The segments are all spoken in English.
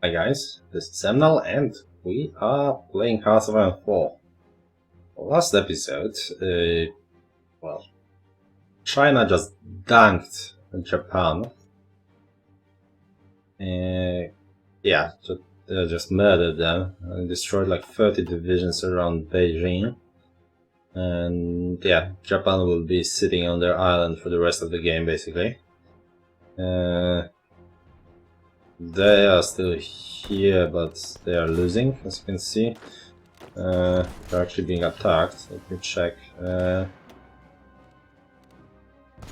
Hi guys, this is Emnel and we are playing Cosmetic 4. Last episode, well, China just dunked Japan. Yeah, just murdered them and destroyed like 30 divisions around Beijing. And yeah, Japan will be sitting on their island for the rest of the game basically. They are still here, but they are losing, as you can see. They're actually being attacked. Let me check. They're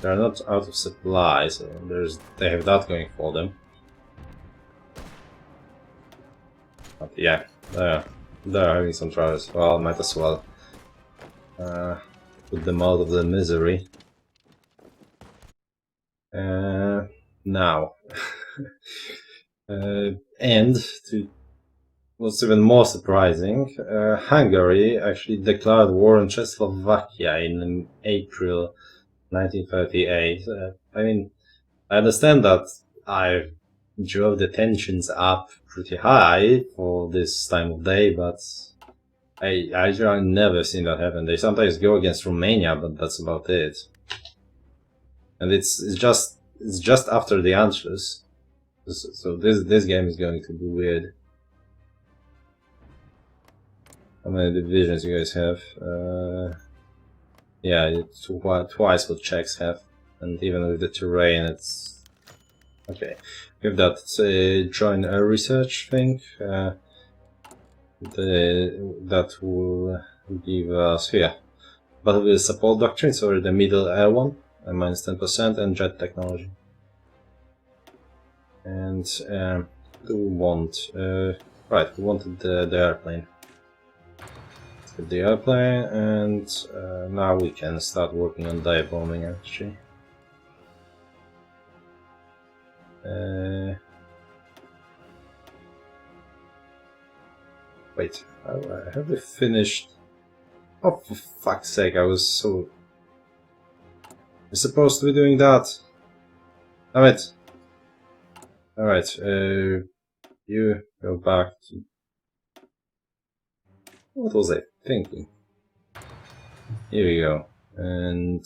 not out of supplies, so they have that going for them. But yeah, they're having some troubles. Well, might as well put them out of the misery. Now. And to what's even more surprising, Hungary actually declared war on Czechoslovakia in April 1938. I mean, I understand that I drove the tensions up pretty high for this time of day, but I've never seen that happen. They sometimes go against Romania, but that's about it. And it's just after the Anschluss. So this game is going to be weird. How many divisions you guys have? Yeah, it's twice what Czechs have, and even with the terrain, it's okay. We have that joint air research thing. That will give us here battlefield support doctrine, so the middle air one, minus 10%, and jet technology. And do we want? Right, we wanted the airplane. Let's get the airplane, and now we can start working on dive bombing actually. Wait, have we finished? Oh, for fuck's sake! I was so. We're supposed to be doing that. Damn it! Alright, you go back to... What was I thinking? Here we go. And...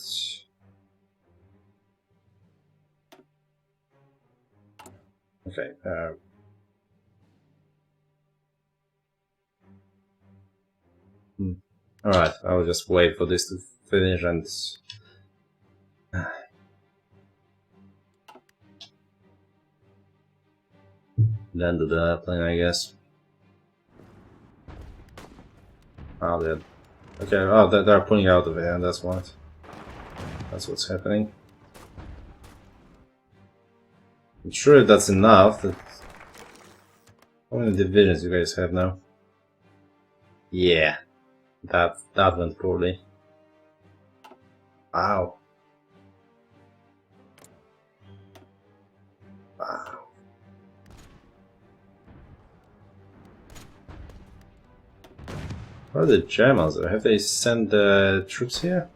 Okay, Alright, I'll just wait for this to finish and... then do the airplane, I guess. Oh, they're... Okay, oh, they're pulling out of it, and that's what's happening. I'm sure that's enough. How many divisions you guys have now? Yeah, that went poorly. Wow. Wow. Where are the Germans? Have they sent the troops here?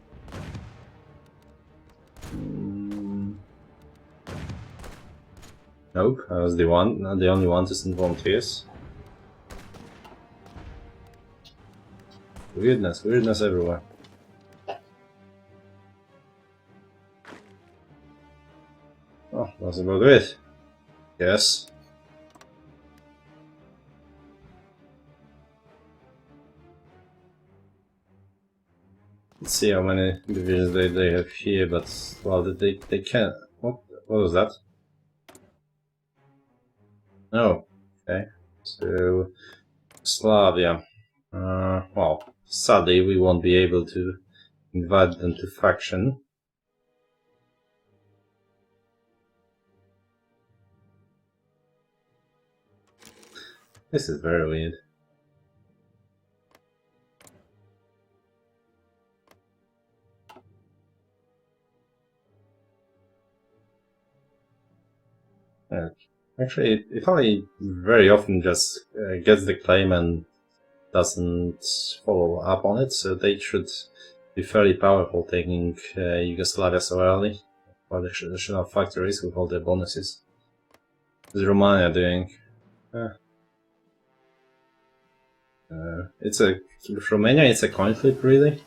Nope, I was the only one to send volunteers. Weirdness everywhere. Oh, that's about it. Yes. Let's see how many divisions they have here, but well, they can't. What was that? Oh, okay. So Slavia. Well, sadly we won't be able to invite them to faction. This is very weird. Actually, Italy very often just gets the claim and doesn't follow up on it, so they should be fairly powerful taking Yugoslavia so early, or the additional factories with all their bonuses. What is Romania doing? With Romania, it's a coin flip, really.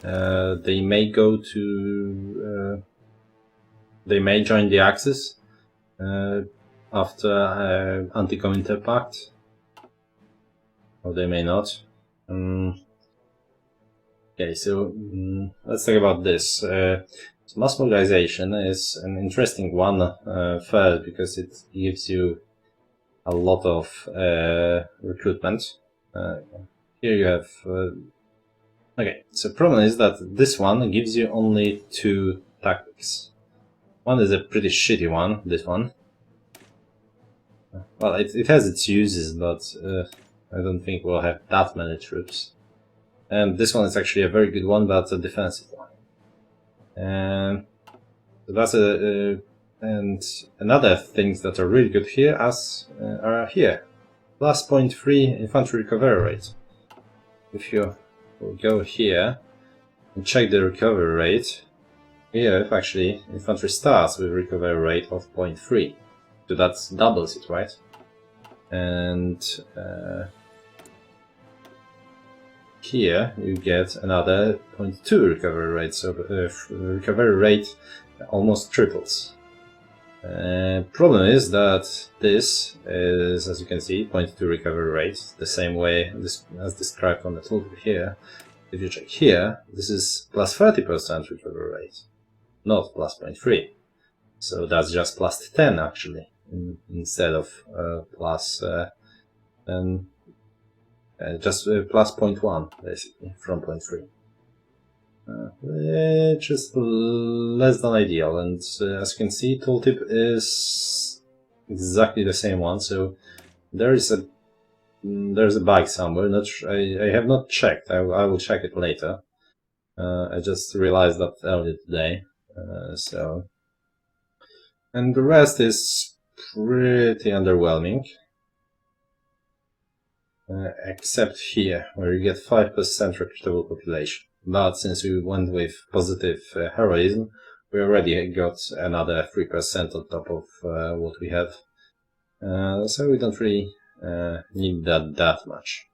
They may go to. They may join the Axis after Anti-Comintern Pact, or they may not. Okay, so let's talk about this. So mass mobilization is an interesting one first because it gives you a lot of recruitment. Here you have. Okay, so the problem is that this one gives you only 2 tactics. One is a pretty shitty one, this one. Well, it has its uses, but I don't think we'll have that many troops. And this one is actually a very good one, but a defensive one. And that's and another things that are really good here are here. Plus 0.3 infantry recovery rate. If you go here and check the recovery rate, here actually infantry starts with recovery rate of 0.3. So that doubles it, right? And here you get another 0.2 recovery rate, so recovery rate almost triples. Problem is that this is, as you can see, 0.2 recovery rate, the same way as described on the tooltip here. If you check here, this is plus 30% recovery rate, not plus 0.3. So that's just plus 10 actually, instead of plus just plus 0.1 basically from 0.3. Which is less than ideal, and as you can see, tooltip is exactly the same one. So there's a bug somewhere. I have not checked. I will check it later. I just realized that earlier today. And the rest is pretty underwhelming. Except here, where you get 5% recruitable population. But since we went with positive heroism, we already got another 3% on top of what we have. So we don't really need that much.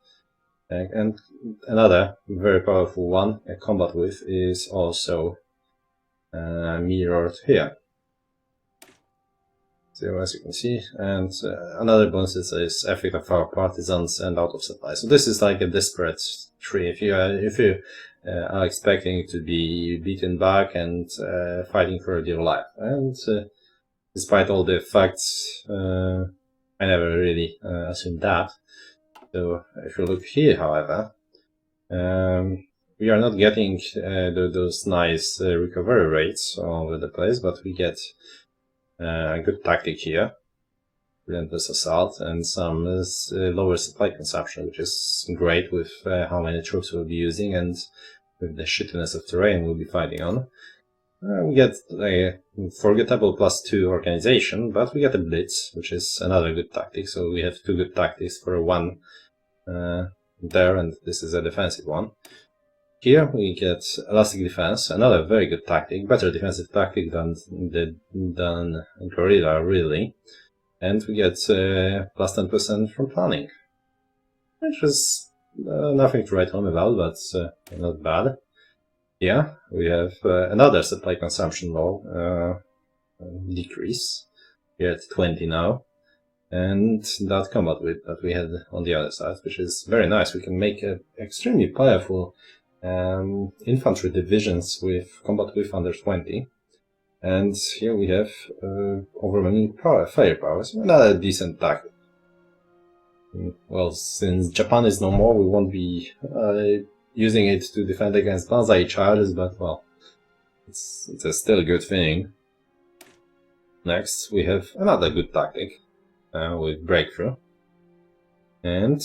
And another very powerful one, a combat with, is also mirrored here. So as you can see, and another bonus is effect of our partisans and out of supply. So this is like a desperate tree. If you are expecting to be beaten back and fighting for your life, and despite all the facts, I never really assumed that. So if you look here, however, we are not getting those nice recovery rates all over the place, but we get a good tactic here, relentless assault, and some lower supply consumption, which is great with how many troops we'll be using and with the shittiness of terrain we'll be fighting on. We get a forgettable +2 organization, but we get a blitz, which is another good tactic. So we have 2 good tactics for one there, and this is a defensive one. Here we get elastic defense, another very good tactic, better defensive tactic than guerrilla, really. And we get +10% from planning, which is nothing to write home about, but not bad. Yeah, we have another supply consumption law decrease. We're at 20 now. And that combat with that we had on the other side, which is very nice. We can make extremely powerful infantry divisions with combat with under 20. And here we have overwhelming firepower, so another decent tactic. Well, since Japan is no more, we won't be using it to defend against Banzai Charles, but well, it's a still good thing. Next, we have another good tactic with breakthrough. And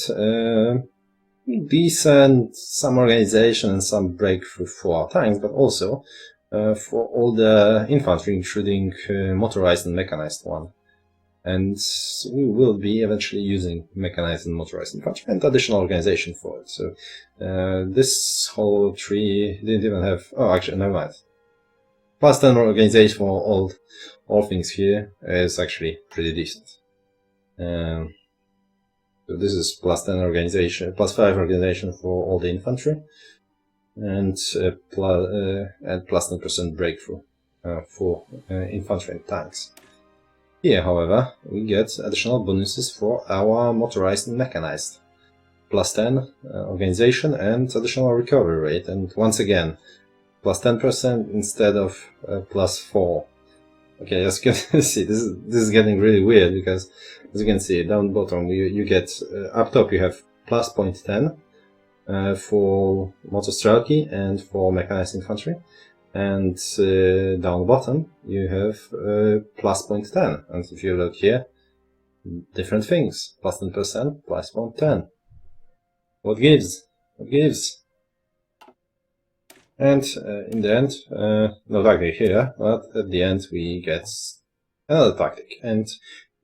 decent, some organization and some breakthrough for our tanks, but also for all the infantry, including motorized and mechanized one. And we will be eventually using mechanized and motorized infantry and additional organization for it. So this whole tree didn't even have... Oh, actually, never mind. +10 organization for all things here is actually pretty decent. So So this is +10 organization, +5 organization for all the infantry, and +10% breakthrough for infantry and tanks. Here, however, we get additional bonuses for our motorized and mechanized. +10 organization and additional recovery rate, and once again, +10% instead of +4. Okay, as you can see, this is getting really weird, because as you can see down bottom, you get up top you have +0.10 for motostrelki and for mechanized infantry, and down bottom you have +0.10, and if you look here, different things, +10%, +0.10. What gives? What gives? And in the end, no tactic here, but at the end we get another tactic, and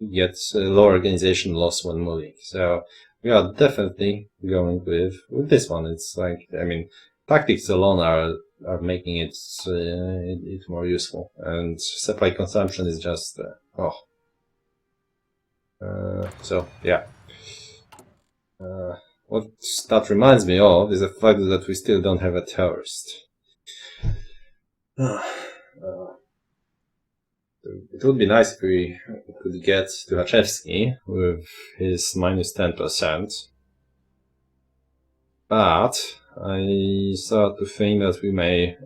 we get lower organization loss when moving. So we are definitely going with this one. It's like, I mean, tactics alone are making it more useful, and supply consumption is just so yeah. What that reminds me of is the fact that we still don't have a terrorist. It would be nice if we could get to Hachevsky with his -10%, but I start to think that we may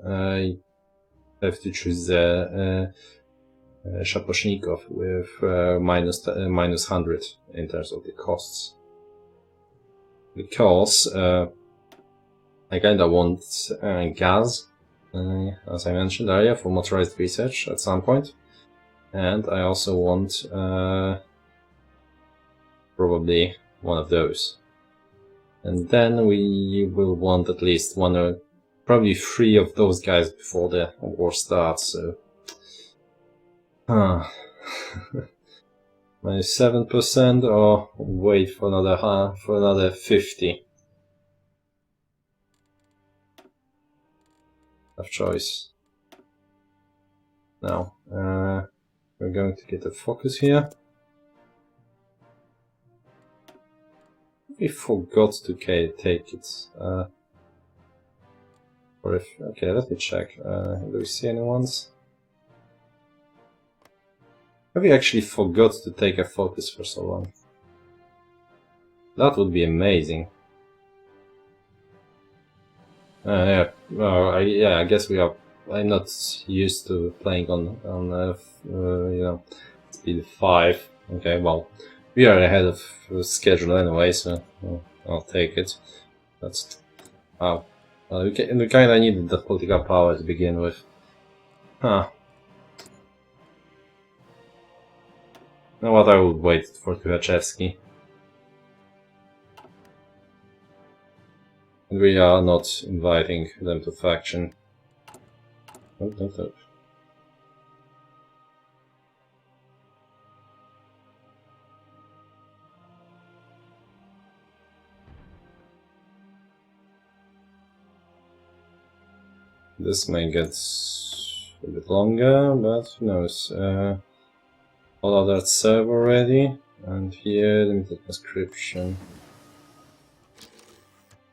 have to choose Shaposhnikov with -100 in terms of the costs. Because I kinda want gas, as I mentioned earlier, for motorized research at some point, and I also want probably one of those. And then we will want at least one or probably 3 of those guys before the war starts, so -7%, or wait for another 50. Of choice. Now we're going to get a focus here. We forgot to take it. Or if okay, let me check. Do we see any ones? Have we actually forgot to take a focus for so long? That would be amazing. Yeah. Well, yeah. I guess we are. I'm not used to playing on you know, speed 5. Okay. Well, we are ahead of schedule anyway, so I'll take it. That's wow. We kind of needed that political power to begin with. Huh. Now what, I would wait for Tukhachevsky. And we are not inviting them to faction. Oh. This may get a bit longer, but who knows. All of that serve already, and here limited conscription,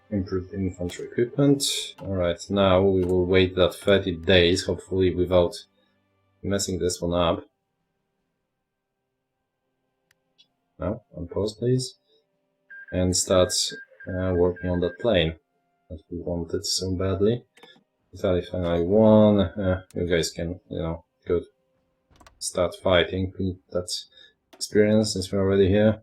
improved infantry equipment. Alright, now we will wait that 30 days, hopefully without messing this one up. Now, unpause please, and start working on that plane that we wanted so badly. Italy finally won. You guys can, go start fighting. We need that experience since we're already here.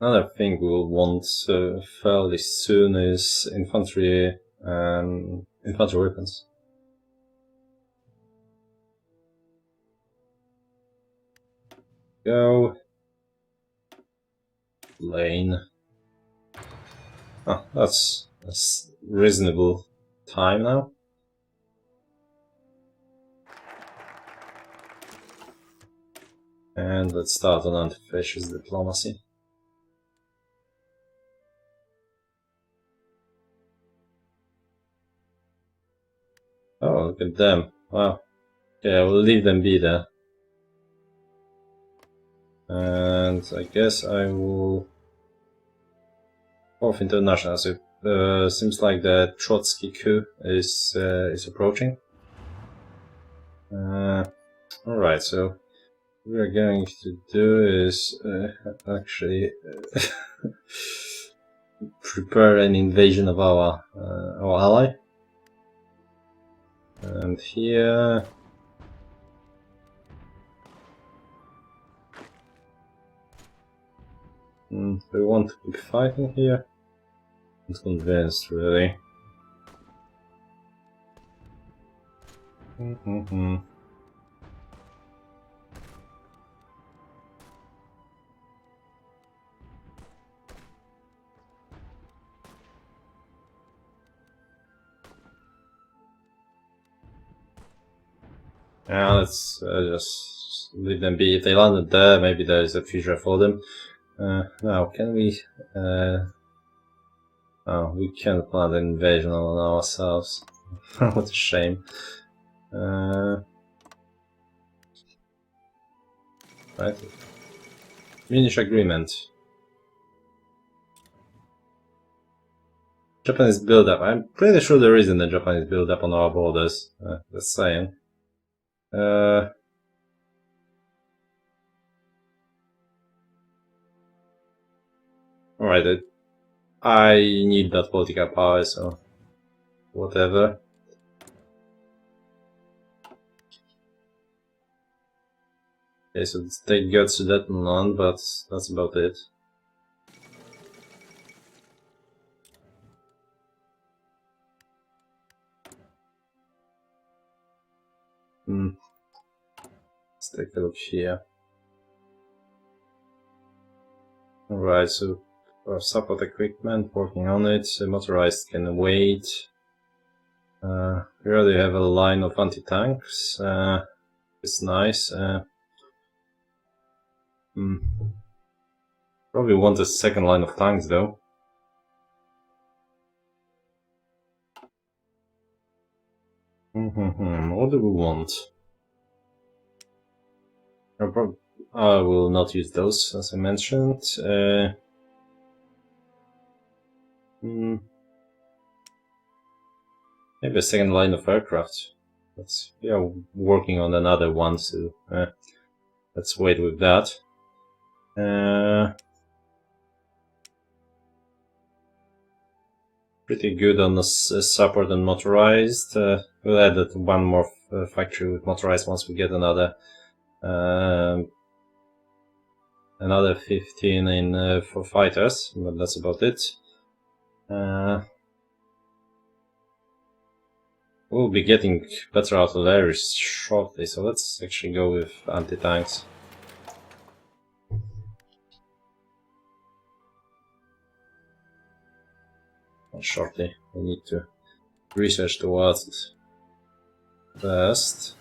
Another thing we'll want fairly soon is infantry weapons. Go. Lane. Oh, that's reasonable time now. And let's start on anti-fascist diplomacy. Oh, look at them. Wow. Okay, I will leave them be there. And I guess I will... Fourth International. So seems like the Trotsky coup is approaching. Alright, so what we are going to do is actually prepare an invasion of our ally. And here... do we want to keep fighting here? I'm not convinced, really. Yeah, let's just leave them be. If they landed there, maybe there is a future for them. Now, can we... oh, we can't plan an invasion on ourselves. What a shame. Right. Munich agreement. Japanese build-up. I'm pretty sure there isn't a Japanese build-up on our borders. Just saying. Alright, I need that political power, so whatever. Okay, so the state got Sudetenland, but that's about it. Let's take a look here. Alright, so support equipment, working on it. Motorized can wait. We already have a line of anti-tanks. It's nice. Probably want a second line of tanks though. What do we want? I will not use those, as I mentioned. Maybe a second line of aircraft. We are working on another one, so let's wait with that. Pretty good on the support and motorized. We'll add that one more factory with motorized once we get another 15 in for fighters, but that's about it. We'll be getting better artillery shortly, so let's actually go with anti-tanks. Not shortly, we need to research towards best.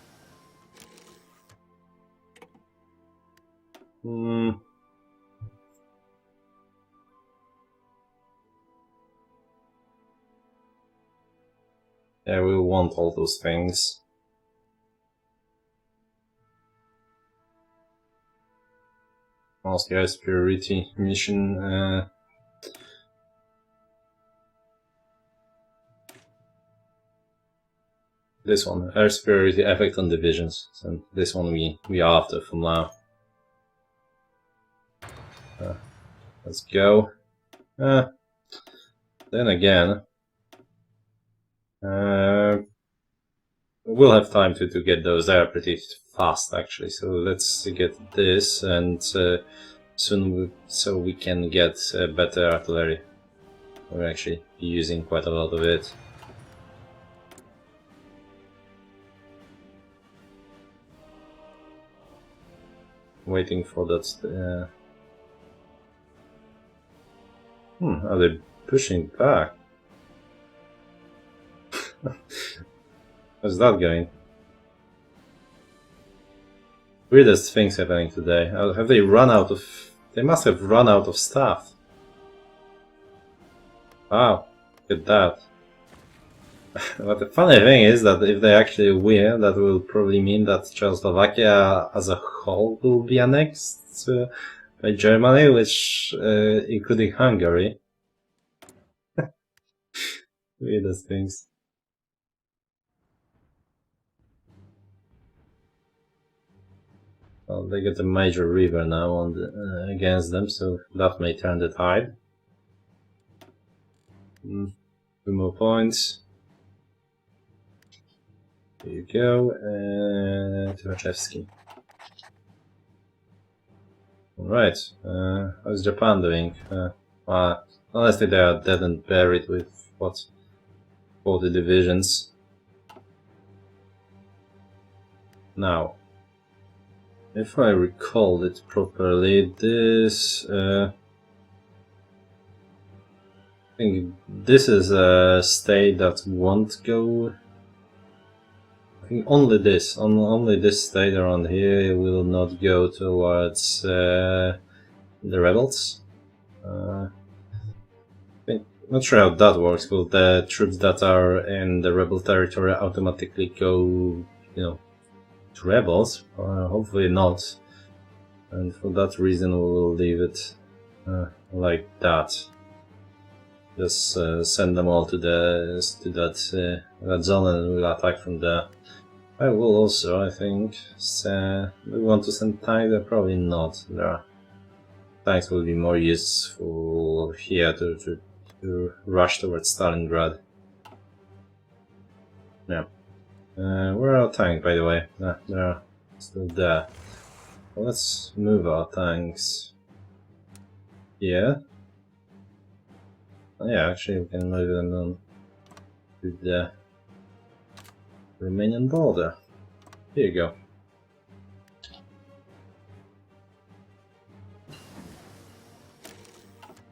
Yeah, we want all those things. Most guys priority mission. This one, air superiority effect on divisions. So this one we are after from now. Let's go. Then again, we'll have time to get those there pretty fast actually. So let's get this, and soon so we can get better artillery. We're actually using quite a lot of it. Waiting for that. Are they pushing back? How's that going? Weirdest things happening today. Have they run out of... They must have run out of stuff. Wow, look at that. But the funny thing is that if they actually win, that will probably mean that Czechoslovakia as a whole will be annexed by Germany, which including Hungary. Weirdest things. Well, they get a major river now on the, against them, so that may turn the tide. 2 more points. Here you go, Trotsky. Alright, how's Japan doing? Honestly, they are dead and buried with, what, 40 divisions. Now, if I recall it properly, this... I think this is a state that won't go... I think only this state around here will not go towards the rebels. Not sure how that works. Will the troops that are in the rebel territory automatically go, you know, to rebels? Hopefully not. And for that reason, we will leave it like that. Just send them all to that zone, and we'll attack from there. I will also, I think, we want to send tanks. Probably not. Tanks will be more useful here to rush towards Stalingrad. Yeah. Where are our tanks, by the way? They're still there. Well, let's move our tanks here. Oh, yeah, actually, we can move them on to the Romanian border. Here you go.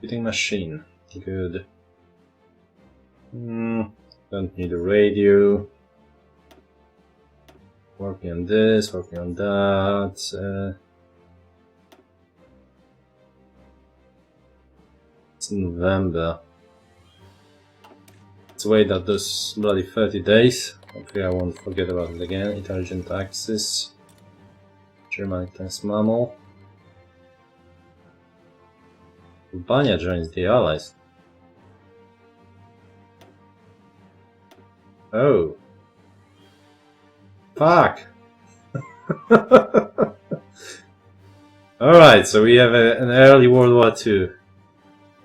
Shooting machine. Good. Don't need a radio. Working on this, working on that. It's November. Let's wait at those bloody 30 days. Hopefully I won't forget about it again. Intelligent Axis. Germanic times Mammal. Albania joins the Allies. Oh. Fuck! Alright, so we have an early World War II.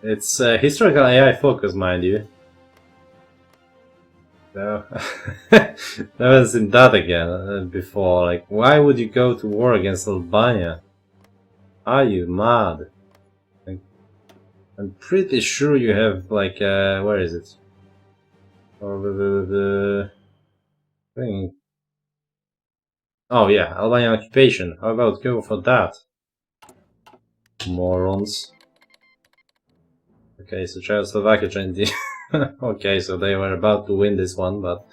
It's historical AI focus, mind you. No. I haven't seen that again before. Like, why would you go to war against Albania? Are you mad? Like, I'm pretty sure you have, like, where is it? Or the thing. Oh yeah, Albanian occupation. How about go for that? Morons. Okay, so Czechoslovakia joined the... Okay, so they were about to win this one, but...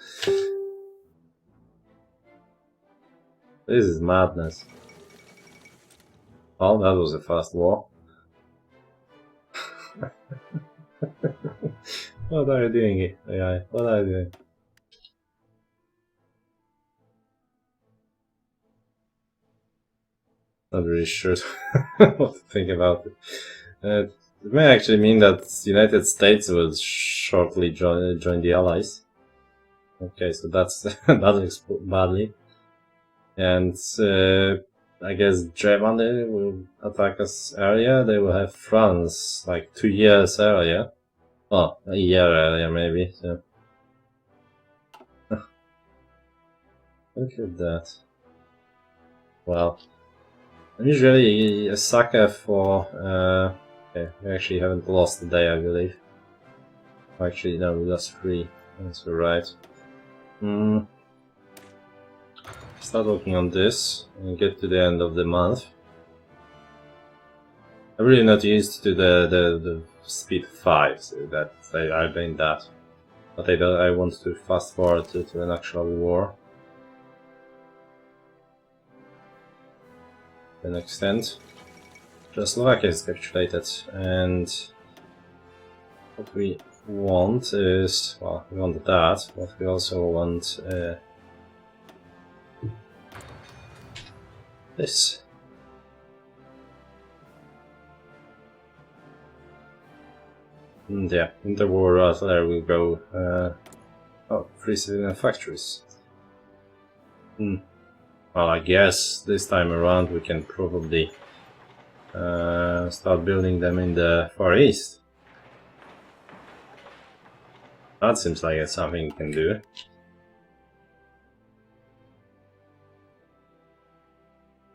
This is madness. Oh, that was a fast war. What are you doing here, AI? What are you doing? Not really sure what to think about it. It may actually mean that the United States will shortly join the Allies. Okay, so that's that looks badly. And I guess Germany will attack us earlier. They will have France like 2 years earlier. Oh, a year earlier maybe. So. Look at that. Well, I'm usually a sucker for... okay, we actually haven't lost a day, I believe. Actually, no, we lost 3. That's alright. Start working on this and get to the end of the month. I'm really not used to the speed 5, so that I've been that. But I want to fast forward to an actual war. To an extent. Czechoslovakia is capitulated, and what we want is, well, we want that, but we also want this. And yeah, interwar artillery will go. Oh, 3 civilian factories. Well, I guess this time around we can probably start building them in the Far East. That seems like it's something you can do.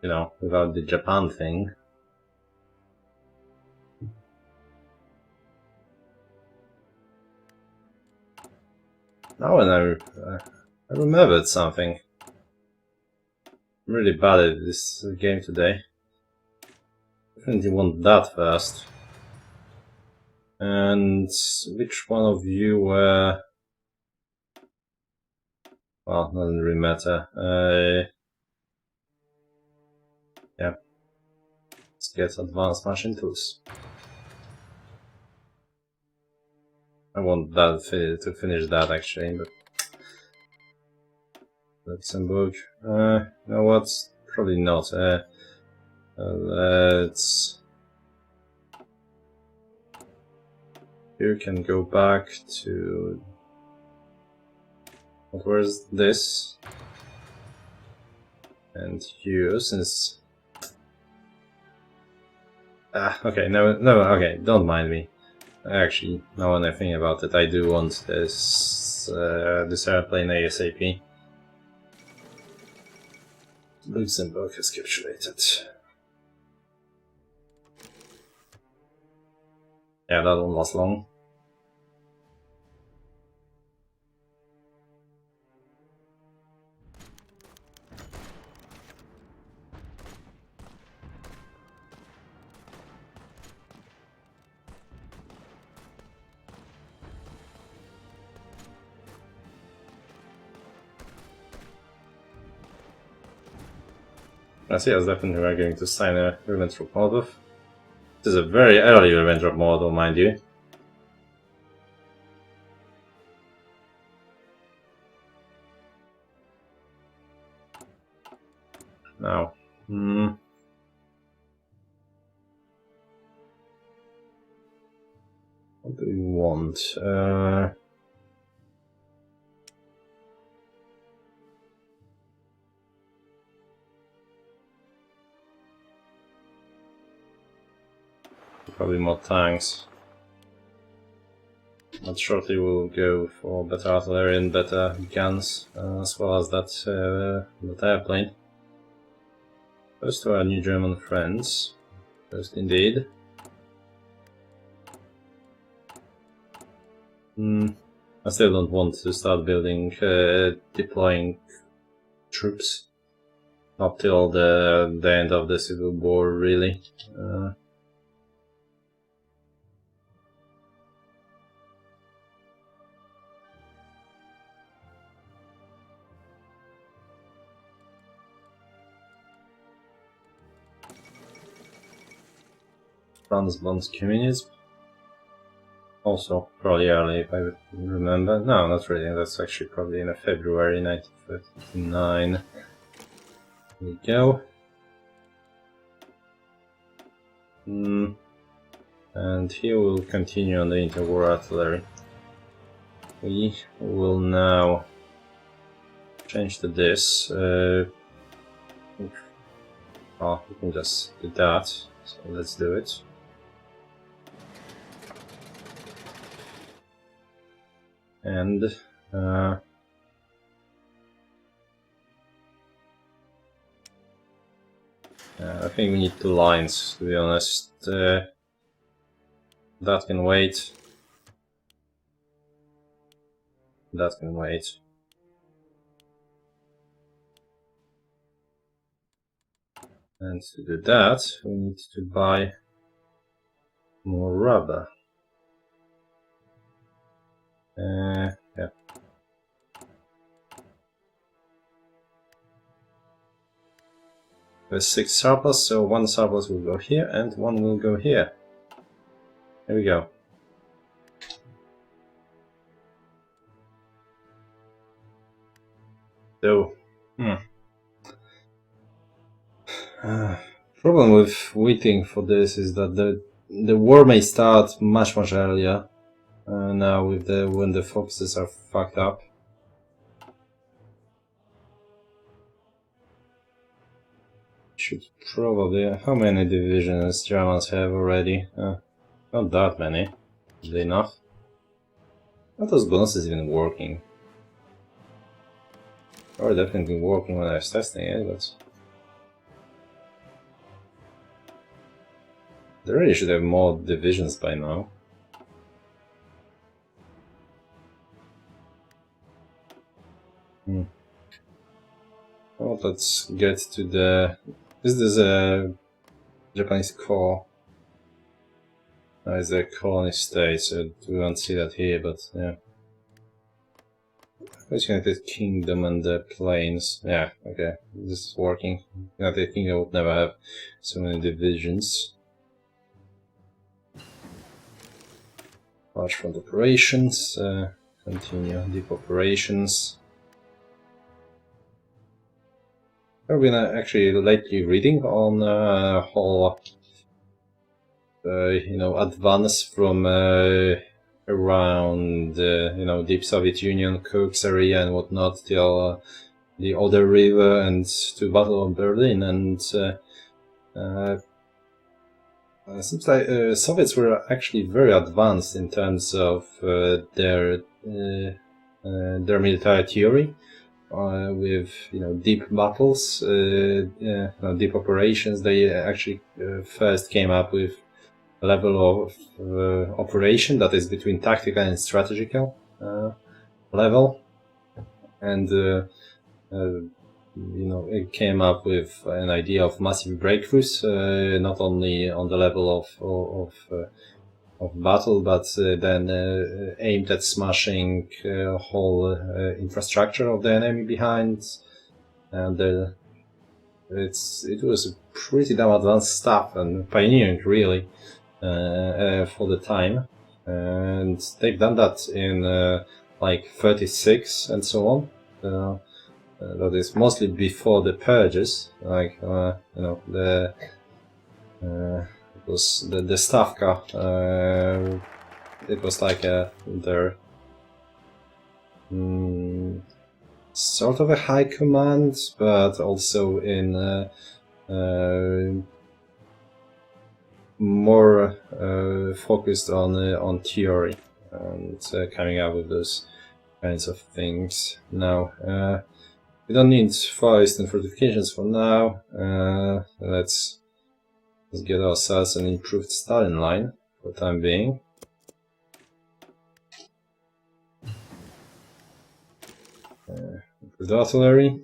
You know, without the Japan thing. Now when I remembered something. I'm really bad at this game today. Definitely want that first. And which one of you were... well, doesn't really matter. Yeah. Let's get advanced machine tools. I want that to finish that actually, but... Luxembourg. You know what? Probably not. Let's... You can go back to... where's this? And you, since... okay, no, okay, don't mind me. Actually, now when I think about it, I do want this, this airplane ASAP. Luxembourg has capitulated. Yeah, that won't last long. I see, as definitely we're going to sign a Ribbentrop Molotov. This is a very early Ribbentrop Molotov, mind you. Now, what do we want? Probably more tanks. But shortly we'll go for better artillery and better guns, as well as that airplane. First to our new German friends. First indeed. I still don't want to start building, deploying troops up till the end of the Civil War, really. France bonds communism. Also, probably early, if I remember. No, not really. That's actually probably in February 1939. Here we go. And here we'll continue on the interwar artillery. We will now change to this. Oh, we can just do that. So let's do it. And I think we need 2 lines, to be honest. That can wait. That can wait. And to do that, we need to buy more rubber. Yeah. There's 6 surplus, so 1 surplus will go here and 1 will go here. There we go. So, problem with waiting for this is that the war may start much earlier. Now with when the focuses are fucked up. Should probably. How many divisions Germans have already? Not that many. Is it enough? Are those bonuses even working? They were definitely working when I was testing it, but they really should have more divisions by now. Well, let's get to the... Is this a Japanese core? No, it's a colony state, so we won't see that here, but yeah. United Kingdom and the plains. Yeah, okay, this is working. United Kingdom would never have so many divisions. Large front operations, continue deep operations. I've been actually lately reading on whole, advance from around, deep Soviet Union, Kursk area and whatnot, till the Oder River and to Battle of Berlin. And it seems like Soviets were actually very advanced in terms of their military theory. With deep battles, deep operations. They actually first came up with a level of operation that is between tactical and strategical level, and it came up with an idea of massive breakthroughs, not only on the level of battle, but then aimed at smashing whole infrastructure of the enemy behind, and it was pretty damn advanced stuff and pioneering really for the time, and they've done that in like 36 and so on. That is mostly before the purges, like it was the Stavka. It was like their sort of a high command, but also in more focused on theory and coming up with those kinds of things. Now we don't need Far Eastern fortifications for now. Let's get ourselves an improved Stalin line for the time being. Improved artillery.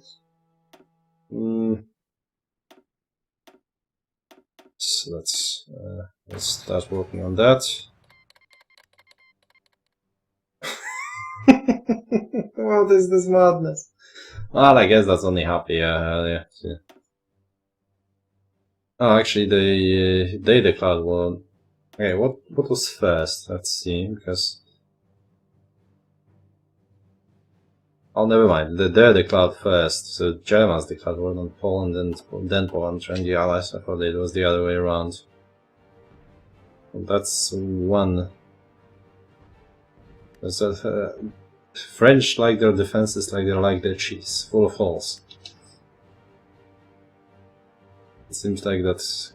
So let's start working on that. What is this madness? Well, I guess that's only happy. Yeah. Oh, actually, they declared war. Okay, what was first? Let's see, because oh, never mind. They declared first. So Germans declared war on Poland, and then Poland joined the Allies. I thought it was the other way around. That's one. French like their defenses like they like their cheese, full of holes. It seems like that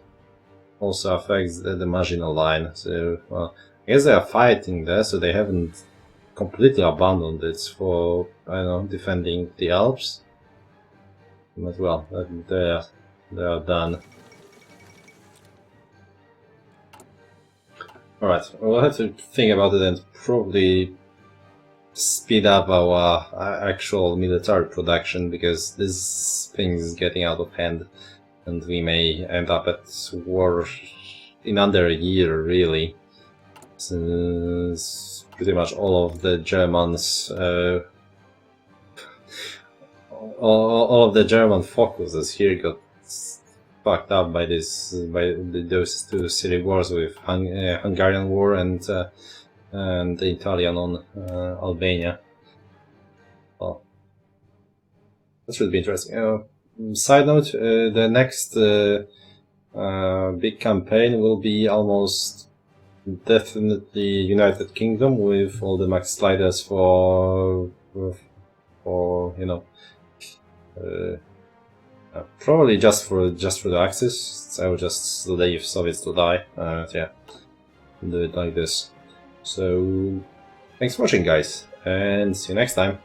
also affects the marginal line. So, well, I guess they are fighting there, so they haven't completely abandoned it for, I don't know, defending the Alps. But well, they are done. Alright, we'll have to think about it and probably speed up our actual military production, because this thing is getting out of hand and we may end up at war in under a year, really. Since pretty much all of the Germans, all of the German focuses here got fucked up by those two civil wars with Hungarian War and the Italian on Albania. Well, That should be interesting. Side note: the next big campaign will be almost definitely United Kingdom, with all the max sliders for you know, probably just for the Axis. I will just leave Soviets to die. Yeah, do it like this. So thanks for watching, guys, and see you next time.